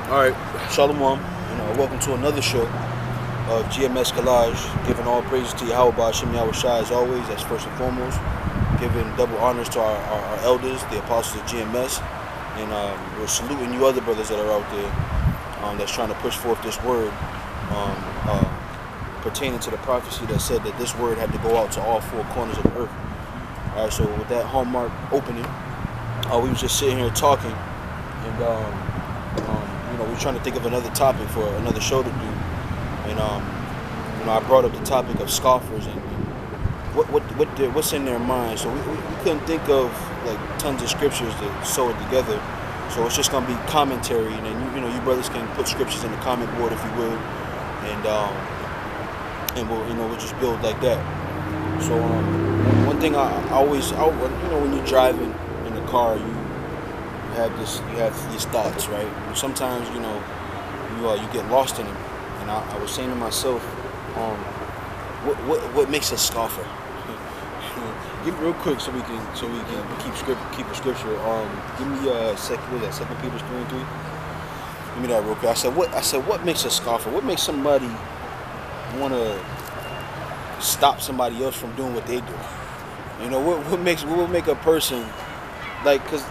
All right, Shalom. Welcome to another show of GMSCollage. Giving all praises to Yahweh Hashem Yahweh Shai as always. That's first and foremost. Giving double honors to our elders, the apostles of GMS, and we're saluting you other brothers that are out there that's trying to push forth this word pertaining to the prophecy that said that this word had to go out to all four corners of the earth. All right, so with that hallmark opening, we was just sitting here talking, and we're trying to think of another topic for another show to do, and I brought up the topic of scoffers and what's in their mind. So we couldn't think of like tons of scriptures to sew it together. So it's just gonna be commentary, and then you brothers can put scriptures in the comment board if you will, and we'll just build like that. So one thing I always when you're driving in the car, you have these thoughts, right? And sometimes you get lost in them, and I was saying to myself, what makes a scoffer? Give it real quick so we can keep a scripture. Give me Second Peter 3:3. Give me that real quick. I said what makes a scoffer? What makes somebody want to stop somebody else from doing what they do? What will make a person, like, because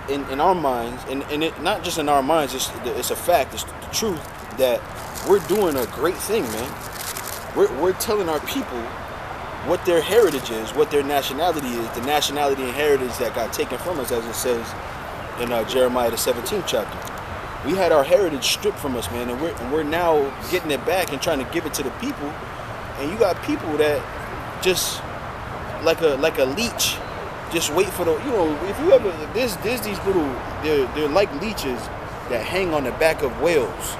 in our minds, and it, not just in our minds, it's a fact, it's the truth that we're doing a great thing, man. We're telling our people what their heritage is, what their nationality is, the nationality and heritage that got taken from us, as it says in Jeremiah the 17th chapter. We had our heritage stripped from us, man, and we're now getting it back and trying to give it to the people. And you got people that just like a leech, just wait for the, if you ever, there's these little, they're like leeches that hang on the back of whales,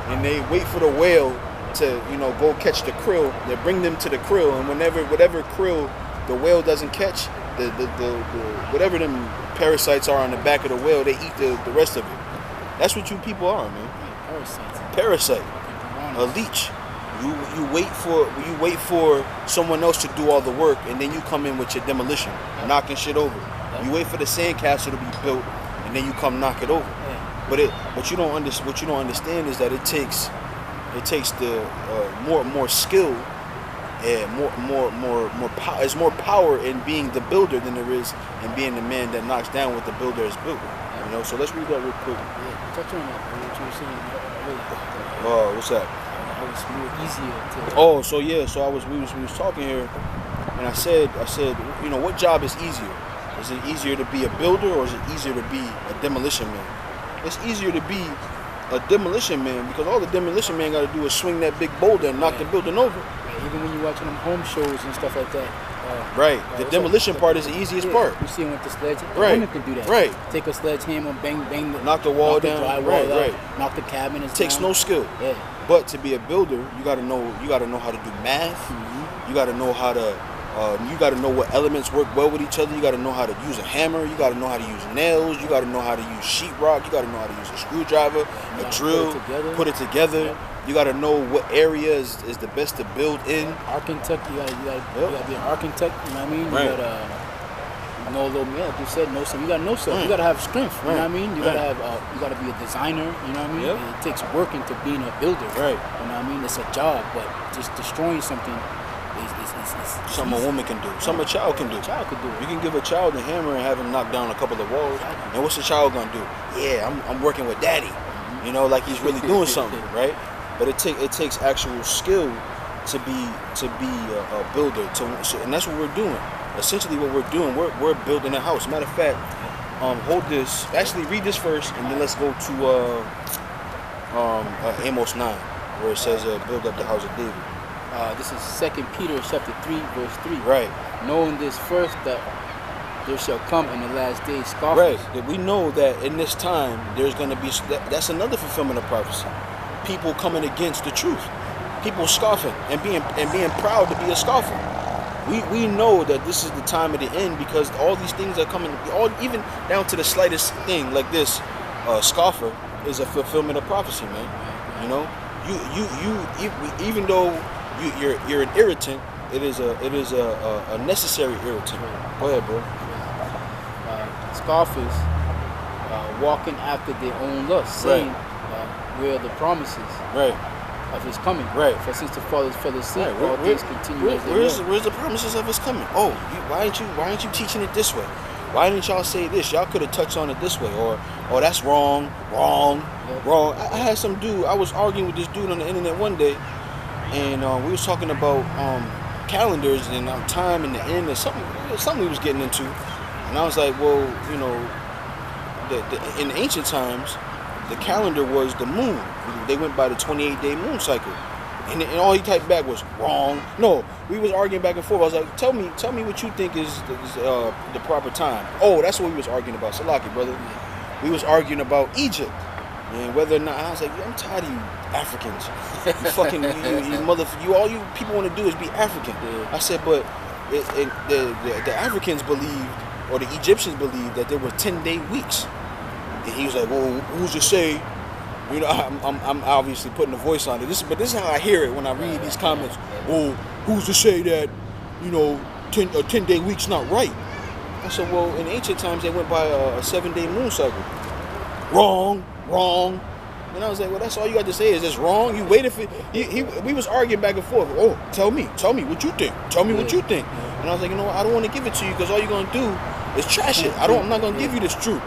and they wait for the whale to go catch the krill. They bring them to the krill, and whatever krill the whale doesn't catch, the whatever them parasites are on the back of the whale, they eat the rest of it. That's what you people are, man. Parasite, a leech. You wait for someone else to do all the work, and then you come in with your demolition, knocking shit over. You wait for the sandcastle to be built, and then you come knock it over. But what you don't understand is that it takes the more skill and more power. There's more power in being the builder than there is in being the man that knocks down what the builder has built. So let's read that real quick. Touch on that. What you were saying. What's that? It's more easier to. So we was talking here, and I said, what job is easier? Is it easier to be a builder, or is it easier to be a demolition man? It's easier to be a demolition man, because all the demolition man got to do is swing that big boulder and knock the building over. Right. Even when you're watching them home shows and stuff like that. The demolition part is the easiest part. You see them with the sledge. Right. Women can do that. Right. Take a sledgehammer, bang, knock the wall down. The drywall up, knock the cabinets down. Takes no skill. Yeah. But to be a builder, you gotta know how to do math. Mm-hmm. You gotta know how to. You gotta know what elements work well with each other. You gotta know how to use a hammer. You gotta know how to use nails. You gotta know how to use sheetrock. You gotta know how to use a screwdriver, a drill, put it together. Yep. You gotta know what area is the best to build in. Architect, you gotta be an architect. You know what I mean? Right. You gotta know a little, like you said, know something. You gotta know something. Right. You gotta have strength. You know what I mean? You gotta have. You gotta be a designer. You know what I mean? Yep. It takes work into being a builder. Right. You know what I mean? It's a job, but just destroying something is something a woman can do. Something a child can do. You can give a child a hammer and have him knock down a couple of walls. Exactly. And what's the child gonna do? Yeah, I'm working with daddy. Mm-hmm. Like he's really doing something, right? But it takes actual skill to be a builder. And that's what we're doing. Essentially, what we're doing, we're building a house. Matter of fact, hold this. Actually, read this first, and then let's go to Amos 9, where it says, "Build up the house of David." This is 2 Peter chapter 3, verse 3. Right. Knowing this first, that there shall come in the last days scoffers. Right. That we know that in this time there's going to be. That's another fulfillment of prophecy. People coming against the truth. People scoffing and being proud to be a scoffer. We know that this is the time of the end, because all these things are coming, even down to the slightest thing like this. Scoffer is a fulfillment of prophecy, man. You even though you're an irritant, it is a necessary irritant. Go ahead, bro. Scoffers walking after their own lust, saying, where the promises of his coming. Right. For since the fathers fell asleep, Right. all things continue as they were. Where's the promises of his coming? Oh, why aren't you teaching it this way? Why didn't y'all say this? Y'all could have touched on it this way, or oh, that's wrong. I had some dude. I was arguing with this dude on the internet one day, and we was talking about calendars and time and the end or something we was getting into, and I was like, well, you know, in ancient times, the calendar was the moon. They went by the 28-day moon cycle. And all he typed back was wrong. No, we was arguing back and forth. I was like, tell me what you think is the proper time. Oh, that's what we was arguing about. Salaki, brother. We was arguing about Egypt and whether or not. I was like, I'm tired of you Africans. You fucking you all you people want to do is be African. I said, but the Africans believed, or the Egyptians believed, that there were 10-day weeks. And he was like, well, who's to say? You know, I'm obviously putting a voice on it. But this is how I hear it when I read these comments. Oh, who's to say that, you know, a 10-day week's not right? I said, well, in ancient times they went by a 7-day moon cycle. Wrong. And I was like, well, that's all you got to say is it's wrong. You waited for we was arguing back and forth. Oh, tell me what you think. Tell me what you think. And I was like, you know what? I don't want to give it to you because all you're gonna do is trash it. I'm not gonna give you this truth.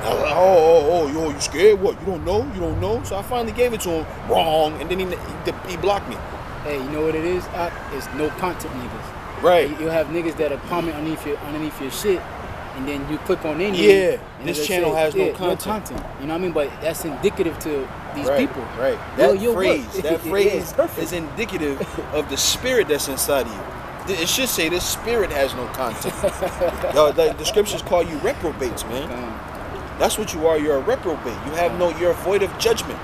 Yo, you scared? What? You don't know? So I finally gave it to him. Wrong. And then he blocked me. Hey, you know what it is? It's no content niggas. Right. You'll have niggas that'll comment underneath your shit, and then you click on their name. Yeah. This channel has no content. You know what I mean? But that's indicative to these people. Right. That phrase is indicative of the spirit that's inside of you. It should say this spirit has no content. The scriptures call you reprobates, man. That's what you are. You're a reprobate. You're void of judgment.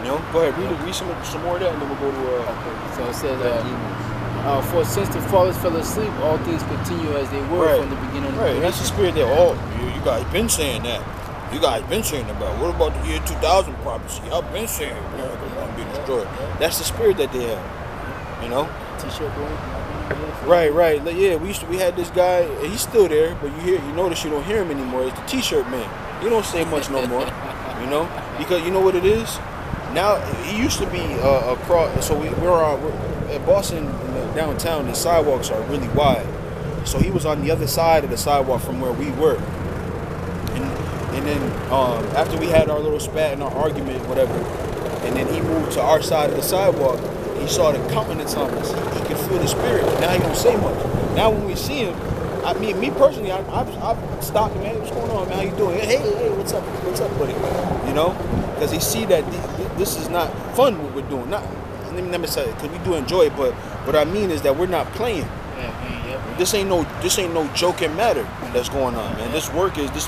You know. Go ahead. Read some more of that, and then we'll go to. Okay. So it says, for since the fathers fell asleep, all things continue as they were from the beginning of the creation. That's the spirit there. Oh, you guys been saying that. You guys been saying about. What about the year 2000 prophecy? Y'all been saying America gonna be destroyed. That's the spirit that they have. You know. T-shirt boy. Right. Yeah, we had this guy. He's still there, but you notice you don't hear him anymore. It's the T-shirt man. He don't say much no more. You know, because you know what it is. Now he used to be across. So we're at Boston, in the downtown. The sidewalks are really wide. So he was on the other side of the sidewalk from where we were. And then after we had our little spat and our argument, whatever, and then he moved to our side of the sidewalk. He saw the countenance on us. He could feel the spirit. Now he don't say much. Now when we see him, me personally, I've stopped him. Hey, what's going on, man? How you doing? Hey, what's up, buddy? You know, because he see that this is not fun what we're doing. Not let me say it, because we do enjoy it, but what I mean is that we're not playing. Yeah. This ain't no joking matter that's going on, man. This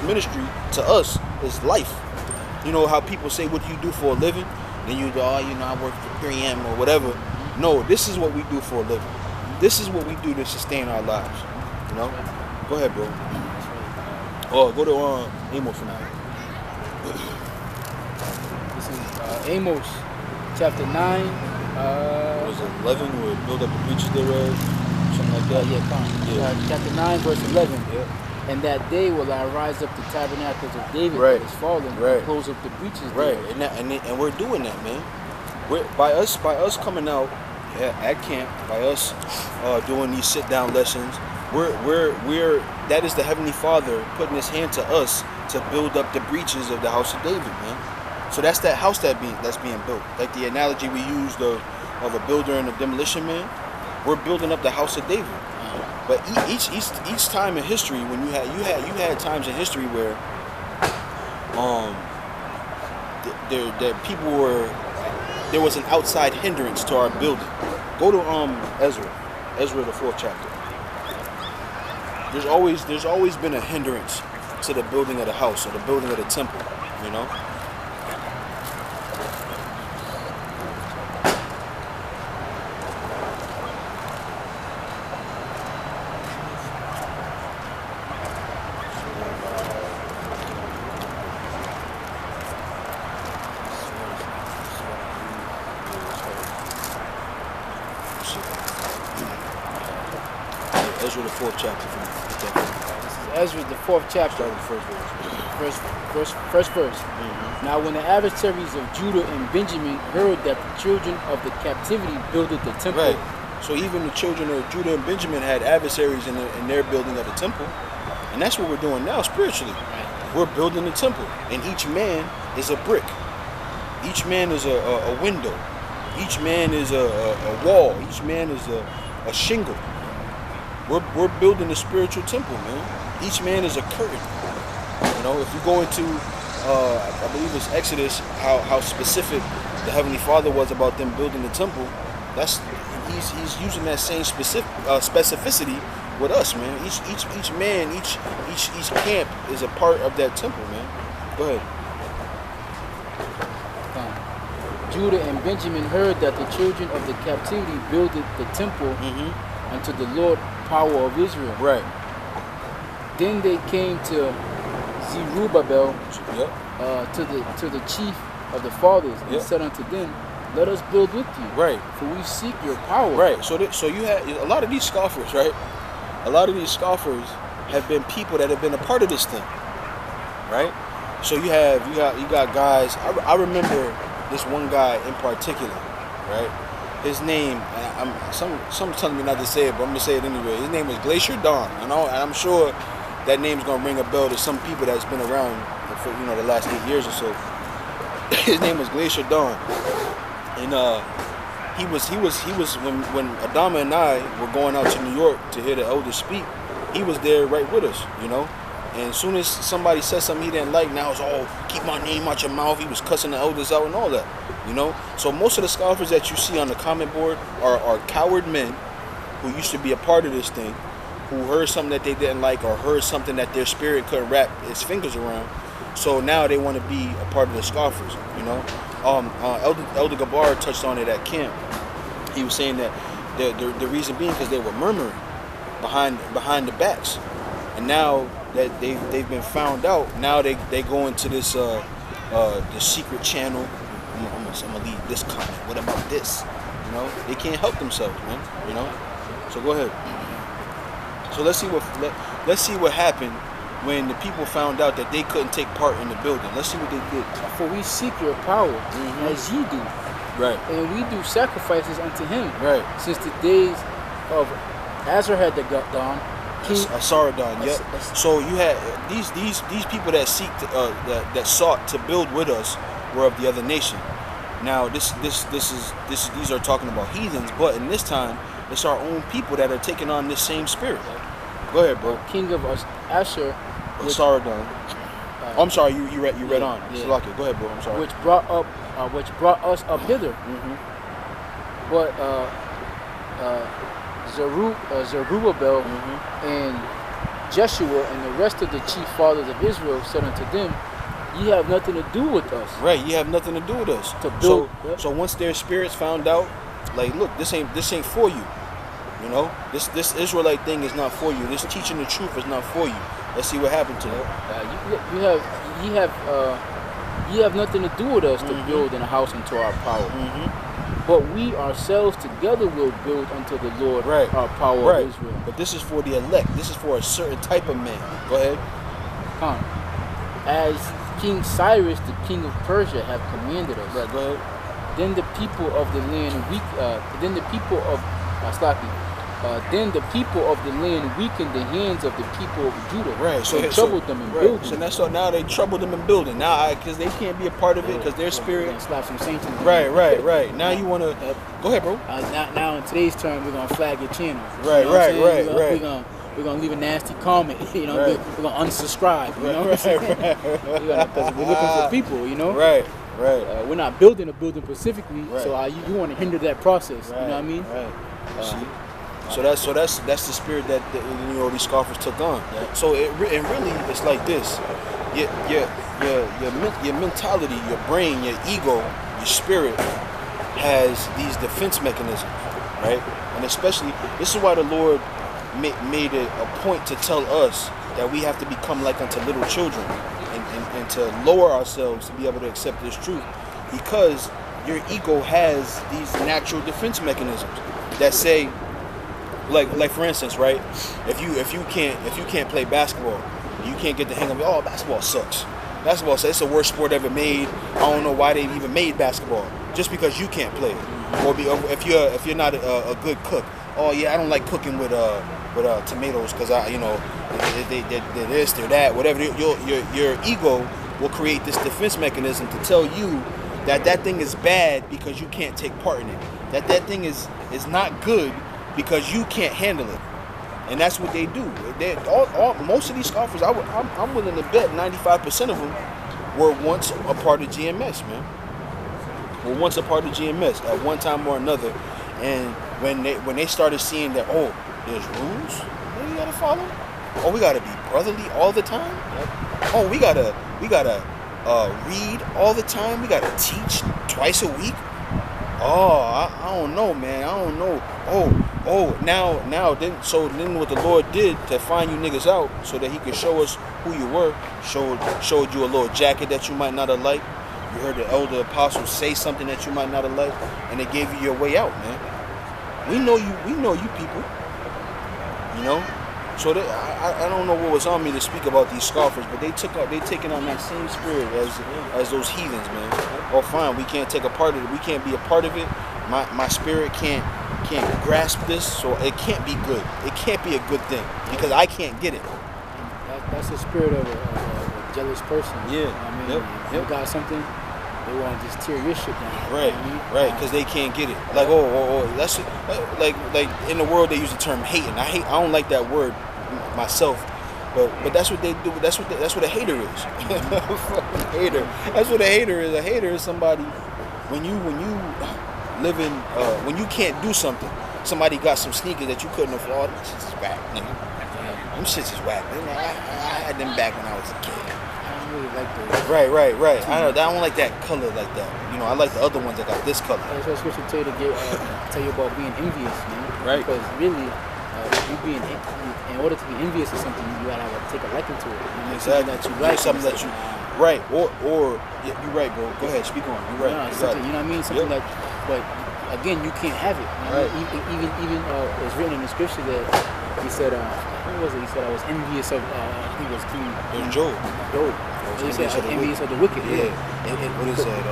ministry to us is life. You know how people say, what do you do for a living? Then I work for 3M or whatever. No, this is what we do for a living. This is what we do to sustain our lives. You know? Go ahead, bro. Oh, go to Amos for now. This is Amos, chapter 9. Was it 11 where it build up the breaches thereof? Something like that? Yeah. Chapter 9, verse 11. Yeah. And that day will I rise up the tabernacles of David that is fallen, and close up the breaches. Right, and we're doing that, man. By us coming out at camp, by us doing these sit down lessons, we're that is the Heavenly Father putting His hand to us to build up the breaches of the house of David, man. So that's that house that's being built. Like the analogy we used of a builder and a demolition man. We're building up the house of David. But each time in history, when you had times in history where there was an outside hindrance to our building. Go to Ezra the 4th chapter. There's always been a hindrance to the building of the house or the building of the temple, you know. Ezra the 4th chapter. This is Ezra the 4th chapter. Start with the first verse. first verse. Now when the adversaries of Judah and Benjamin heard that the children of the captivity builded the temple. Right. So even the children of Judah and Benjamin had adversaries in their building of the temple. And that's what we're doing now spiritually. We're building the temple. And each man is a brick. Each man is a window. Each man is a wall. Each man is a shingle. We're building the spiritual temple, man. Each man is a curtain. You know, if you go into, I believe it's Exodus, how specific the Heavenly Father was about them building the temple. He's using that same specificity with us, man. Each man, each camp is a part of that temple, man. Go ahead. Judah and Benjamin heard that the children of the captivity builded the temple unto the Lord power of Israel. Right. Then they came to Zerubbabel, to the chief of the fathers, and said unto them, let us build with you. Right. For we seek your power. Right. So you had a lot of these scoffers, right? A lot of these scoffers have been people that have been a part of this thing, right? So you got guys. I remember this one guy in particular, right? His name, someone's telling me not to say it, but I'm gonna say it anyway. His name was Glacier Dawn, and I'm sure that name's gonna ring a bell to some people that's been around for the last 8 years or so. His name was Glacier Dawn, and he was when Adama and I were going out to New York to hear the elders speak. He was there right with us, And as soon as somebody said something he didn't like, now it's all keep my name out your mouth. He was cussing the elders out and all that, So most of the scoffers that you see on the comment board are coward men who used to be a part of this thing, who heard something that they didn't like or heard something that their spirit couldn't wrap its fingers around. So now they want to be a part of the scoffers, Elder Gabar touched on it at camp. He was saying that the reason being because they were murmuring behind the backs, and now that they've been found out, now they go into this the secret channel. I'm gonna leave this comment. What about this? They can't help themselves, man. So go ahead. So let's see what happened when the people found out that they couldn't take part in the building. Let's see what they did. For we seek your power, as ye do. Right. And we do sacrifices unto him. Right. Since the days of Azarhaddagon, King Asaradon. Yep. So you had these people that that sought to build with us were of the other nation. Now these are talking about heathens, but in this time it's our own people that are taking on this same spirit. Go ahead, bro. King of Asher, Asaradon. I'm sorry, you read on. Yeah. Go ahead, bro. I'm sorry. Which brought us up hither. But Zerubbabel and Jeshua and the rest of the chief fathers of Israel said unto them, ye have nothing to do with us. Right, you have nothing to do with us. To build. So once their spirits found out, like, look, this ain't for you. This Israelite thing is not for you. This teaching the truth is not for you. Let's see what happened to them. Ye have nothing to do with us to build in a house unto our power. But we ourselves together will build unto the Lord our power of Israel. But this is for the elect. This is for a certain type of man. Go ahead. As King Cyrus, the king of Persia, have commanded us. Right, go ahead. Then the people of the land then the people of the land weakened the hands of the people of Judah. Right. So troubled them in building. So now they troubled them in building. Now, because they can't be a part of it because their spirit. Slap some saints in the Right. Now you want to go ahead, bro. Now in today's term, we're gonna flag your channel. Right. We're gonna leave a nasty comment. We're gonna unsubscribe. Because we're looking for people. Right. We're not building a building specifically, so you want to hinder that process. Right. You know what I mean? See. So that's the spirit that these scoffers took on. Yeah. So really it's like this: your mentality, your brain, your ego, your spirit has these defense mechanisms, right? And especially this is why the Lord made it a point to tell us that we have to become like unto little children and to lower ourselves to be able to accept this truth, because your ego has these natural defense mechanisms that say, like for instance, right? If you can't play basketball, you can't get the hang of it. Oh, basketball sucks. Basketball said it's the worst sport ever made. I don't know why they even made basketball. Just because you can't play it, or if you're not a good cook. Oh yeah, I don't like cooking with tomatoes because they're this, they're that, whatever. Your ego will create this defense mechanism to tell you that thing is bad because you can't take part in it. That thing is not good because you can't handle it. And that's what they do. Most of these scoffers, I'm willing to bet 95% of them were once a part of GMS, man. Were once a part of GMS at one time or another. And when they started seeing that, oh, there's rules that we gotta follow. Oh, we gotta be brotherly all the time. Oh, we gotta read all the time. We gotta teach twice a week. Oh, I don't know, man. I don't know. Then what the Lord did to find you niggas out so that he could show us who you were, showed you a little jacket that you might not have liked. You heard the elder apostles say something that you might not have liked, and they gave you your way out, man. We know you people. You know? So I don't know what was on me to speak about these scoffers, but they taking on that same spirit as those heathens, man. Oh fine, we can't take a part of it, we can't be a part of it. My spirit can't grasp this, so it can't be good. It can't be a good thing because I can't get it. That's the spirit of a jealous person. Yeah. I mean, if you got something, they want to just tear your shit down. Right, right, because they can't get it. Like, that's like in the world they use the term hating. I don't like that word myself, but that's what they do. That's what a hater is. Hater. That's what a hater is. A hater is somebody when you live in when you can't do something. Somebody got some sneakers that you couldn't afford. Them shits is whack, nigga. Them shits is whack. I had them back when I was a kid. Really like those. Right. I don't like that color like that. You know, I like the other ones that got this color. That's what scripture tell you to tell you about being envious, man. Right. Because really, in order to be envious of something, you gotta take a liking to it. Exactly. That you like. Something that you right. Or yeah, you're right, bro. Go ahead, speak on. You're right. You know what I mean? Something that, but again, you can't have it. You know? Right. Even it's written in the scripture that he said, what was it? He said, I was envious of. He was King. It was Job. He said, I was envious of the wicked. Yeah. What is that?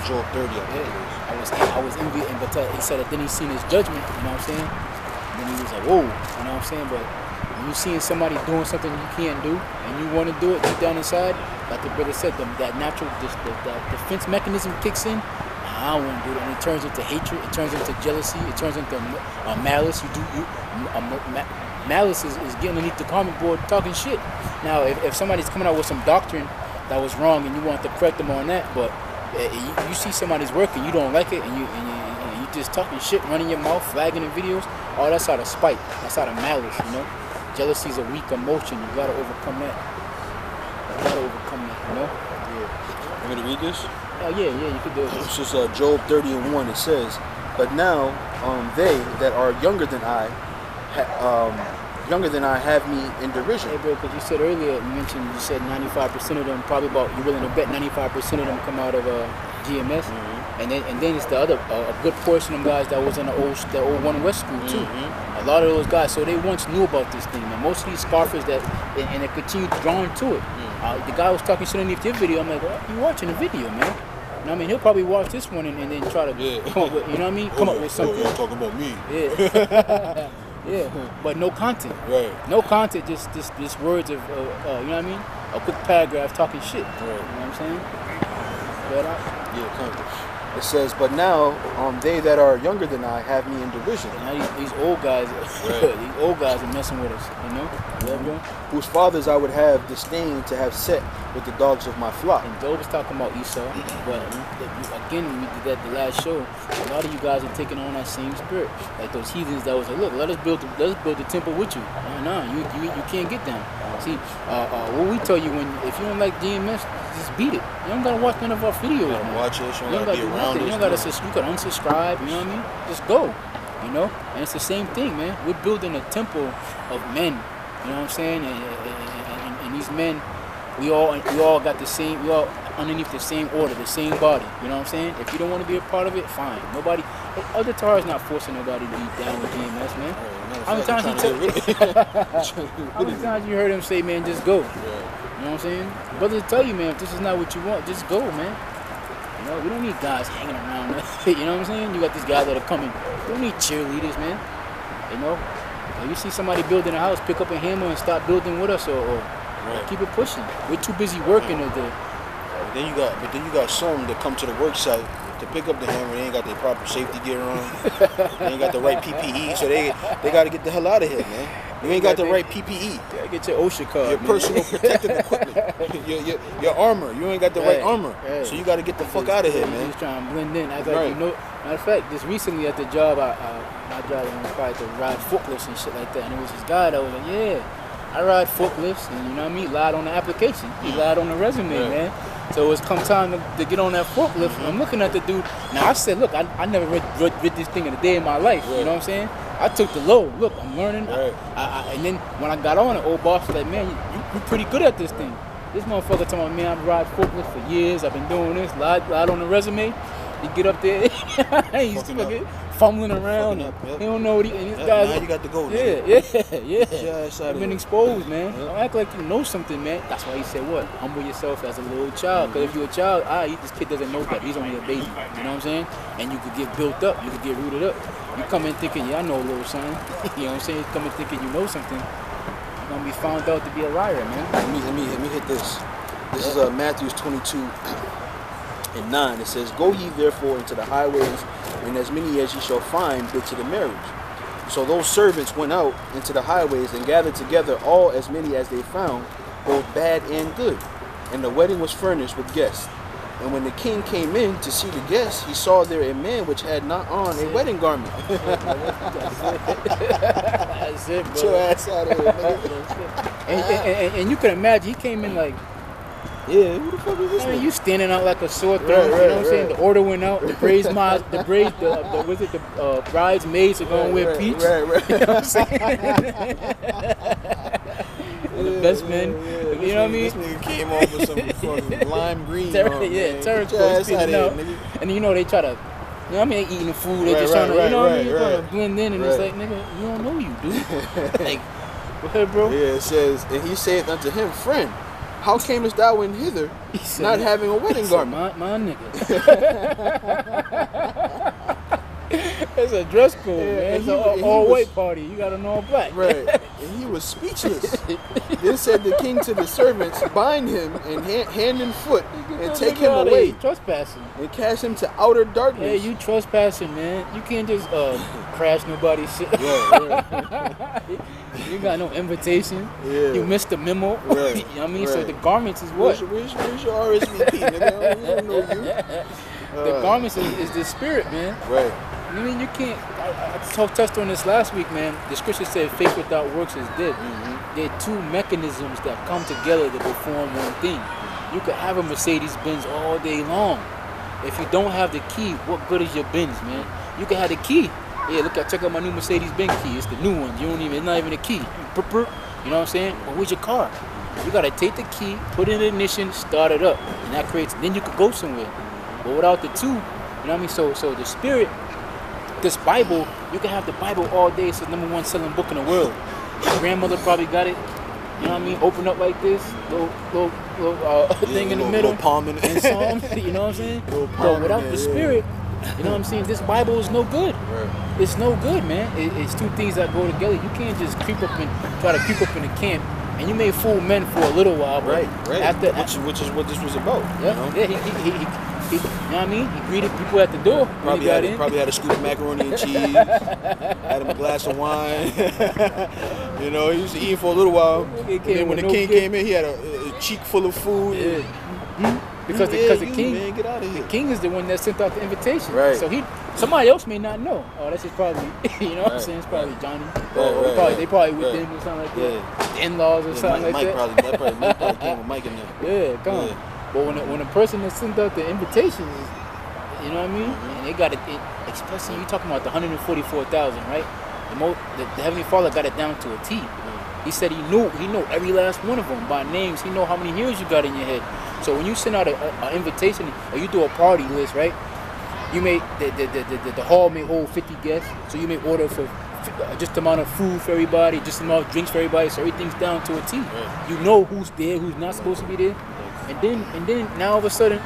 Job 30. I was envious, but he said that then he seen his judgment. You know what I'm saying? And then he was like, whoa. You know what I'm saying? But when you seeing somebody doing something you can't do, and you want to do it deep down inside, like the brother said, that natural, that defense mechanism kicks in. I don't want to do it, and it turns into hatred. It turns into jealousy. It turns into malice. Malice is getting underneath the comment board talking shit. Now, if somebody's coming out with some doctrine that was wrong and you want to correct them on that, but you see somebody's work and you don't like it, and you just talking shit, running your mouth, flagging in videos, all that's out of spite. That's out of malice, you know. Jealousy is a weak emotion. You gotta overcome that. You know. Yeah. Want me to read this? Yeah, you could do it. This is Job 30:1. It says, "But now they that are younger than I have me in derision." Hey, bro, because you said earlier, you said 95% of them, probably you're willing to bet 95% of them come out of GMS. Mm-hmm. And then it's the other, a good portion of them guys that was in the old One West school too. Mm-hmm. A lot of those guys, so they once knew about this thing, man. Most of these scoffers and they continue drawing to it. The guy was talking shit underneath your video. I'm like, well, you watching the video, man? You know what I mean? He'll probably watch this one and then try to come up with, you know what I mean? Come up with something. You're talking about me. Yeah. Yeah, but no content. Right. No content, just words of, you know what I mean? A quick paragraph talking shit. Right. You know what I'm saying? Yeah, content. It says, "But now they that are younger than I have me in derision." And now these old guys, these old guys are messing with us, you know? Whose fathers I would have disdained to have set with the dogs of my flock. And Job was talking about Esau, but again, when we did that the last show, a lot of you guys are taking on that same spirit, like those heathens that was like, look, let us build the temple with you. No, you can't get them. See, what we tell you if you don't like GMS, just beat it. You don't gotta watch none of our videos. You gotta watch it. You don't gotta be around it. You don't gotta you can unsubscribe. You know what I mean? Just go. You know, and it's the same thing, man. We're building a temple of men. You know what I'm saying? And these men, we all got the same. We all underneath the same order, the same body. You know what I'm saying? If you don't want to be a part of it, fine. Nobody. Other Tara's not forcing nobody to be down with GMS, man. How many times you heard him say, man, just go? You know what I'm saying? Brothers tell you, man, if this is not what you want, just go, man. You know, we don't need guys hanging around us. You know what I'm saying? You got these guys that are coming. We don't need cheerleaders, man. You know? If you see somebody building a house, pick up a hammer and start building with us, or keep it pushing. We're too busy working to. Then you got some that come to the work site to pick up the hammer. They ain't got their proper safety gear on. They ain't got the right PPE, so they got to get the hell out of here, man. You ain't got the right PPE. You gotta get your OSHA card. Your personal protective equipment. Your armor. You ain't got the right armor, so you got to get the fuck out of here, man. Just trying to blend in. As like, you know, matter of fact, just recently at the job, my job was probably to ride forklifts and shit like that, and it was this guy that was like, yeah, I ride forklifts, and you know what I mean, lied on the application, he lied on the resume, man. So it's come time to get on that forklift, and I'm looking at the dude. Now I said, look, I never read this thing in a day in my life. You know what I'm saying? I took the load. Look, I'm learning. And then when I got on, the old boss was like, man, you pretty good at this thing. This motherfucker told me, man, I've ride forklift for years. I've been doing this. Lied on the resume. You get up there, he's fucking fumbling around. He don't know what he. And these guys, now you got to go. You've been exposed, man. Don't act like you know something, man. That's why he said, what? Humble yourself as a little child. Because if you're a child, this kid doesn't know that. He's only a baby. You know what I'm saying? And you could get built up. You could get rooted up. You come in thinking, yeah, I know a little something. You know what I'm saying? You come in thinking you know something. You're going to be found out to be a liar, man. Let me hit this. This is Matthew 22:9. It says, go ye therefore into the highways, and as many as ye shall find, bid to the marriage. So those servants went out into the highways and gathered together all as many as they found, both bad and good. And the wedding was furnished with guests. And when the king came in to see the guests, he saw there a man which had not on a wedding garment. That's it, bro. Get your ass out of here, nigga. And you can imagine, he came in like, yeah, who the fuck is this? I mean, you standing out like a sore thumb. You know what I'm saying? The order went out. The bridesmaids are gonna wear peach. You know what I'm saying? And the best men. You know what I mean? This nigga came off with some fucking lime green. Turquoise. And you know they try to. You know what I mean? They eating the food. They just trying to. You know what I mean? Trying to blend in, and it's like, nigga, you don't know you, dude. Like, go ahead, bro. Yeah, it says, and he saith unto him, friend, how camest thou in hither, not having a wedding garment? My nigga. It's a dress code, man. It's an all-white party. You got an all-black. Right. And he was speechless. Then said the king to the servants, bind him and hand and foot, and take him away. Trespassing. And cast him to outer darkness. Yeah, you trespassing, man. You can't just crash nobody's shit. You got no invitation. Yeah. You missed the memo. Right. You know what I mean? So the garments is what? Where's your RSVP, nigga? We don't know you. The garments is the spirit, man. Right. I mean, you can't. I touched on this last week, man. The scripture said faith without works is dead. There are two mechanisms that come together to perform one thing. You could have a Mercedes-Benz all day long. If you don't have the key, what good is your Benz, man? You can have the key. Yeah, check out my new Mercedes-Benz key. It's the new one. It's not even a key. You know what I'm saying? Well, where's your car? You gotta take the key, put it in the ignition, start it up, and that creates. Then you could go somewhere. But without the two, you know what I mean? So the spirit, this Bible, you can have the Bible all day. It's the #1 selling book in the world. Your grandmother probably got it. You know what I mean? Open up like this, little thing in the middle, palm in and Psalms. You know what I'm saying? But without the spirit. You know what I'm saying? This Bible is no good. Right. It's no good, man. It's two things that go together. You can't just try to creep up in the camp, and you may fool men for a little while, but right. Which is what this was about. Yeah, you know? He you know what I mean? He greeted people at the door. Probably had a scoop of macaroni and cheese, had him a glass of wine. You know, he was eating for a little while. And when the king came in, he had a cheek full of food. Yeah. Because the king, man, get out of here. The king is the one that sent out the invitation. Right. So somebody else may not know. Oh, that's just probably, you know what I'm saying? It's probably Johnny. They probably with them or something like that. Yeah. In-laws or something Mike like that. Mike probably came with Mike in there. Yeah, come on. But when a person that sent out the invitations, you know what I mean? And they got it, especially you talking about the 144,000, right? The Heavenly Father got it down to a T. He said he knew every last one of them by names. He know how many years you got in your head. So when you send out an invitation or you do a party list, right? You may the hall may hold 50 guests, so you may order for just the amount of food for everybody, just the amount of drinks for everybody, so everything's down to a T. Right. You know who's there, who's not supposed to be there, and then now all of a sudden,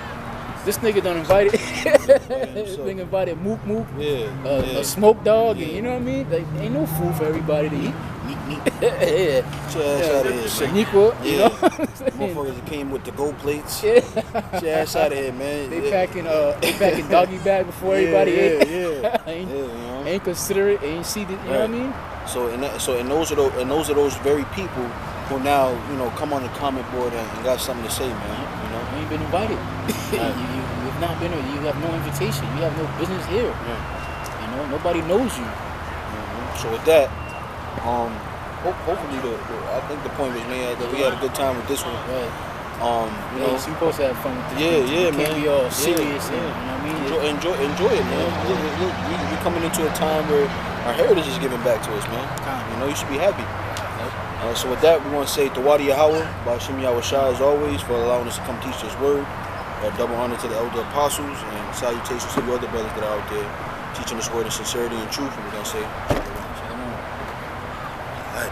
this nigga done invited, this nigga invited Mook Mook, a Smoke Dog, and you know what I mean? Like, ain't no food for everybody to eat. Shaniqua, you know what I'm saying? Motherfuckers that came with the gold plates. Yeah. Get your ass out of here, man. They packing doggy bag before everybody ate. Yeah. Ain't considerate, ain't see the, you know what I mean? And those are those very people who now, you know, come on the comment board and got something to say, man. You know, you ain't been invited. You've not been. You have no invitation. You have no business here. You know, nobody knows you. So with that, hopefully I think the point was made that we had a good time with this one. Right. You know, you're supposed to have fun with this. Yeah, you can't be all serious. And, you know what I mean? Enjoy it, man. We're coming into a time where our heritage is giving back to us, man. You know, you should be happy. So with that, we want to say Tawadi Yahweh, Bashim Yahweh Shah, as always, for allowing us to come teach this word. Double honor to the elder apostles, and salutations to the other brothers that are out there teaching this word in sincerity and truth. And we're going to say, all right.